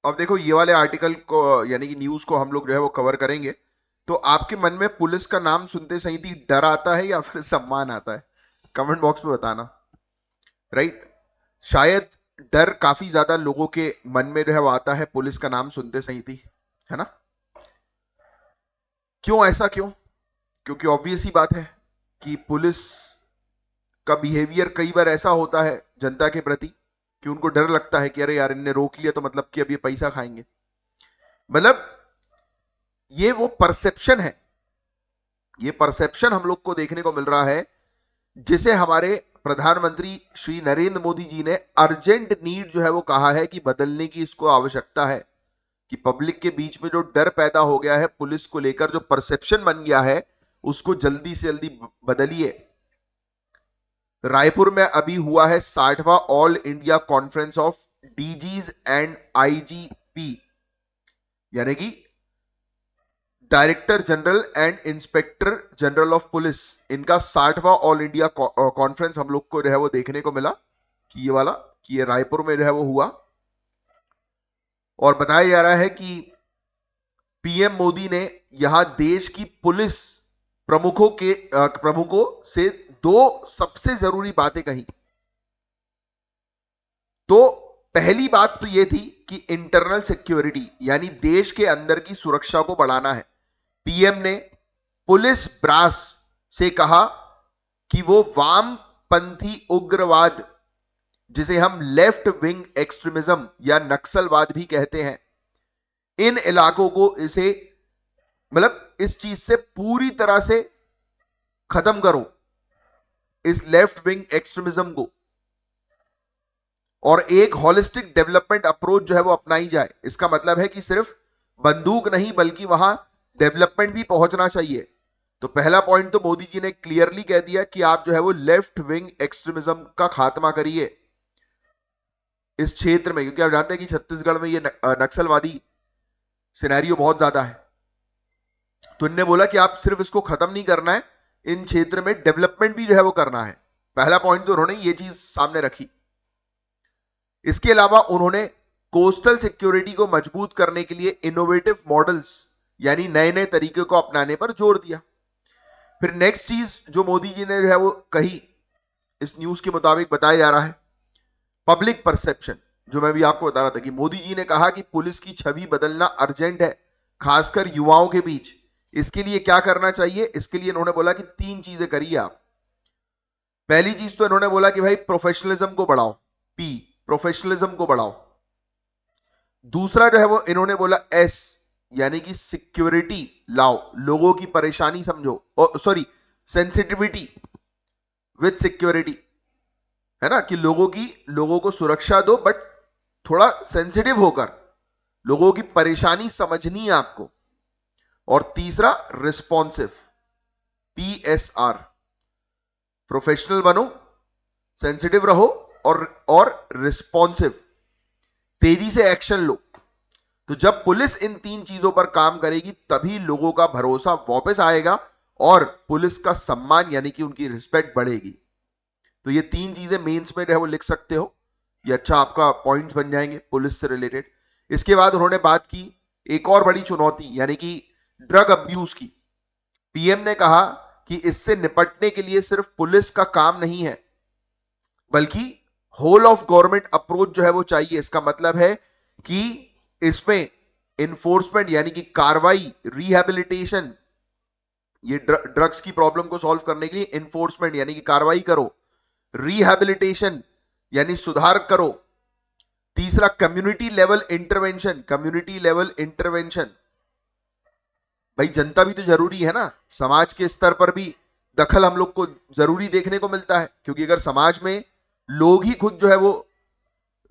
अब देखो ये वाले आर्टिकल को यानी कि न्यूज को हम लोग जो है वो कवर करेंगे। तो आपके मन में पुलिस का नाम सुनते सही थी डर आता है या फिर सम्मान आता है? कमेंट बॉक्स में बताना। राइट। शायद डर काफी ज्यादा लोगों के मन में जो है वो आता है पुलिस का नाम सुनते सही थी, है ना? क्यों ऐसा क्यों? क्योंकि ऑब्वियस ही बात है कि पुलिस का बिहेवियर कई बार ऐसा होता है जनता के प्रति कि उनको डर लगता है कि अरे यार इनने रोक लिया तो मतलब कि अब ये पैसा खाएंगे। मतलब ये वो परसेप्शन है, ये परसेप्शन हम लोग को देखने को मिल रहा है जिसे हमारे प्रधानमंत्री श्री नरेंद्र मोदी जी ने अर्जेंट नीड जो है वो कहा है कि बदलने की इसको आवश्यकता है। कि पब्लिक के बीच में जो डर पैदा हो गया है पुलिस को लेकर, जो परसेप्शन बन गया है, उसको जल्दी से जल्दी बदलिए। रायपुर में अभी हुआ है 60वां all India conference of DGs and IGP, यानी कि director general and inspector general of police. इनका 60वां ऑल इंडिया कॉन्फ्रेंस हम लोग को जो है वो देखने को मिला कि ये वाला, कि ये रायपुर में जो है वो हुआ। और बताया जा रहा है कि पीएम मोदी ने यहां देश की पुलिस प्रमुखों से दो सबसे जरूरी बातें कही। तो पहली बात तो यह थी कि इंटरनल सिक्योरिटी यानी देश के अंदर की सुरक्षा को बढ़ाना है। पीएम ने पुलिस ब्रास से कहा कि वो वामपंथी उग्रवाद, जिसे हम लेफ्ट विंग एक्सट्रीमिज्म या नक्सलवाद भी कहते हैं, इन इलाकों को इसे मतलब इस चीज से पूरी तरह से खत्म करो, इस लेफ्ट विंग एक्सट्रीमिज्म को, और एक होलिस्टिक डेवलपमेंट अप्रोच जो है वो अपनाई जाए। इसका मतलब है कि सिर्फ बंदूक नहीं बल्कि वहां डेवलपमेंट भी पहुंचना चाहिए। तो पहला पॉइंट तो मोदी जी ने क्लियरली कह दिया कि आप जो है वो लेफ्ट विंग एक्सट्रीमिज्म का खात्मा करिए इस क्षेत्र में, क्योंकि आप जानते हैं कि छत्तीसगढ़ में ये नक्सलवादी सिनेरियो बहुत ज्यादा है। तो इनने बोला कि आप सिर्फ इसको खत्म नहीं करना है, इन क्षेत्र में डेवलपमेंट भी जो है वो करना है। पहला पॉइंट तो उन्होंने ये चीज सामने रखी। इसके अलावा उन्होंने कोस्टल सिक्योरिटी को मजबूत करने के लिए इनोवेटिव मॉडल्स यानी नए नए तरीके को अपनाने पर जोर दिया। फिर नेक्स्ट चीज जो मोदी जी ने जो है वो कही, इस न्यूज के मुताबिक बताया जा रहा है, पब्लिक परसेप्शन। जो मैं भी आपको बता रहा था कि मोदी जी ने कहा कि पुलिस की छवि बदलना अर्जेंट है, खासकर युवाओं के बीच। इसके लिए क्या करना चाहिए? इसके लिए इन्होंने बोला कि तीन चीजें करिए आप। पहली चीज तो इन्होंने बोला कि भाई प्रोफेशनलिज्म को बढ़ाओ, पी, प्रोफेशनलिज्म को बढ़ाओ। दूसरा जो है वो इन्होंने बोला एस, यानी कि सिक्योरिटी लाओ, लोगों की परेशानी समझो, सॉरी, सेंसिटिविटी विद सिक्योरिटी, है ना, कि लोगों को सुरक्षा दो बट थोड़ा सेंसिटिव होकर, लोगों की परेशानी समझनी है आपको। और तीसरा रिस्पॉन्सिव, PSR, प्रोफेशनल बनो, सेंसिटिव रहो और रिस्पॉन्सिव, तेजी से एक्शन लो। तो जब पुलिस इन तीन चीजों पर काम करेगी तभी लोगों का भरोसा वापस आएगा और पुलिस का सम्मान यानी कि उनकी रिस्पेक्ट बढ़ेगी। तो ये तीन चीजें मेंस में जो है वो लिख सकते हो, ये अच्छा आपका पॉइंट्स बन जाएंगे पुलिस से रिलेटेड। इसके बाद उन्होंने बात की एक और बड़ी चुनौती यानी कि ड्रग अब्यूज की। पीएम ने कहा कि इससे निपटने के लिए सिर्फ पुलिस का काम नहीं है बल्कि होल ऑफ गवर्नमेंट अप्रोच जो है वो चाहिए। इसका मतलब है कि इसमें इन्फोर्समेंट यानी कि कार्रवाई, रिहैबिलिटेशन, ये ड्रग्स की प्रॉब्लम को सॉल्व करने के लिए इन्फोर्समेंट यानी कि कार्रवाई करो, रिहैबिलिटेशन यानी सुधार करो, तीसरा community level intervention, community level intervention. भाई जनता भी तो जरूरी है ना, समाज के स्तर पर भी दखल हम लोग को जरूरी देखने को मिलता है, क्योंकि अगर समाज में लोग ही खुद जो है वो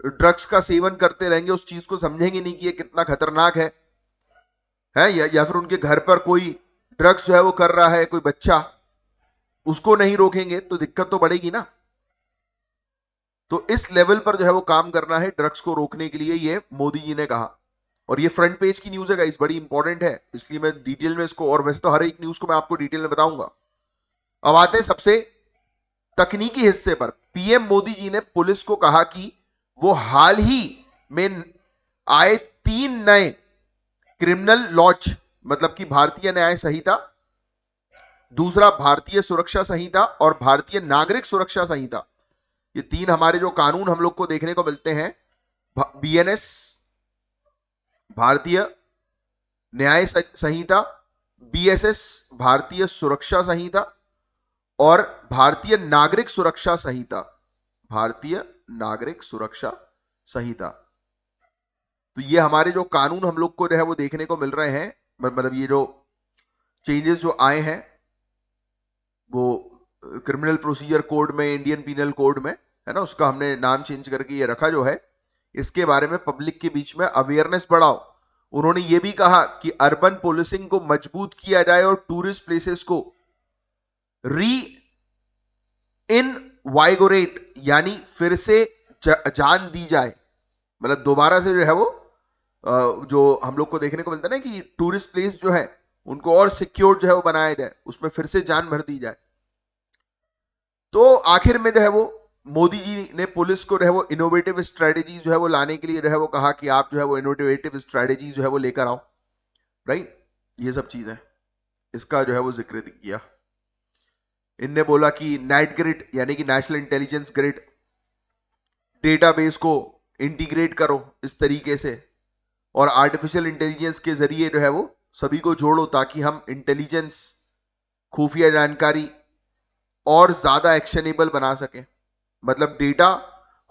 ड्रग्स का सेवन करते रहेंगे, उस चीज को समझेंगे नहीं कि ये कितना खतरनाक है या फिर उनके घर पर कोई ड्रग्स जो है वो कर रहा है कोई बच्चा, उसको नहीं रोकेंगे तो दिक्कत तो बढ़ेगी ना। तो इस लेवल पर जो है वो काम करना है ड्रग्स को रोकने के लिए, ये मोदी जी ने कहा। और ये फ्रंट पेज की न्यूज है गाइस, बड़ी इंपॉर्टेंट है, इसलिए मैं डिटेल में इसको, और वैसे तो हर एक न्यूज को मैं आपको डिटेल में बताऊंगा। अब आते हैं सबसे तकनीकी हिस्से पर। पीएम मोदी जी ने पुलिस को कहा कि वो हाल ही में आए 3 नए क्रिमिनल लॉज, मतलब कि भारतीय न्याय संहिता, दूसरा भारतीय सुरक्षा संहिता और भारतीय नागरिक सुरक्षा संहिता, ये 3 हमारे जो कानून हम लोग को देखने को मिलते हैं, बीएनएस भारतीय न्याय संहिता, बीएसएस भारतीय सुरक्षा संहिता और भारतीय नागरिक सुरक्षा संहिता, भारतीय नागरिक सुरक्षा संहिता। तो ये हमारे जो कानून हम लोग को जो है वो देखने को मिल रहे हैं, मतलब ये जो चेंजेस जो आए हैं वो क्रिमिनल प्रोसीजर कोड में, इंडियन पीनल कोड में, है ना, उसका हमने नाम चेंज करके ये रखा जो है, इसके बारे में पब्लिक के बीच में अवेयरनेस बढ़ाओ। उन्होंने ये भी कहा कि अर्बन पुलिसिंग को मजबूत किया जाए और टूरिस्ट प्लेसेस को री इनवाइगोरेट, यानी फिर से जान दी जाए, मतलब दोबारा से जो है वो जो हम लोग को देखने को मिलता है ना कि टूरिस्ट प्लेस जो है उनको और सिक्योर जो है वो बनाया जाए, उसमें फिर से जान भर दी जाए। तो आखिर में जो है वो मोदी जी ने पुलिस को जो है वो इनोवेटिव स्ट्रेटेजी जो है वो लाने के लिए जो है वो कहा कि आप जो है वो इनोवेटिव स्ट्रेटेजी जो है वो लेकर आओ, राइट, ये सब चीजें इसका जो है वो जिक्र किया। इनने बोला कि नेट ग्रिड यानी कि नेशनल इंटेलिजेंस ग्रिड डेटाबेस को इंटीग्रेट करो इस तरीके से, और आर्टिफिशियल इंटेलिजेंस के जरिए जो है वो सभी को जोड़ो ताकि हम इंटेलिजेंस, खुफिया जानकारी और ज्यादा एक्शनेबल बना सकें। मतलब डेटा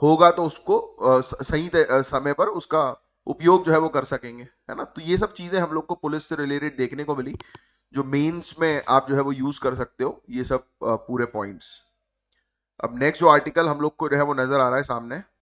होगा तो उसको सही समय पर उसका उपयोग जो है वो कर सकेंगे, है ना। तो ये सब चीजें हम लोग को पुलिस से रिलेटेड देखने को मिली, जो मेंस में आप जो है वो यूज कर सकते हो, ये सब पूरे पॉइंट्स। अब नेक्स्ट जो आर्टिकल हम लोग को जो है वो नजर आ रहा है सामने,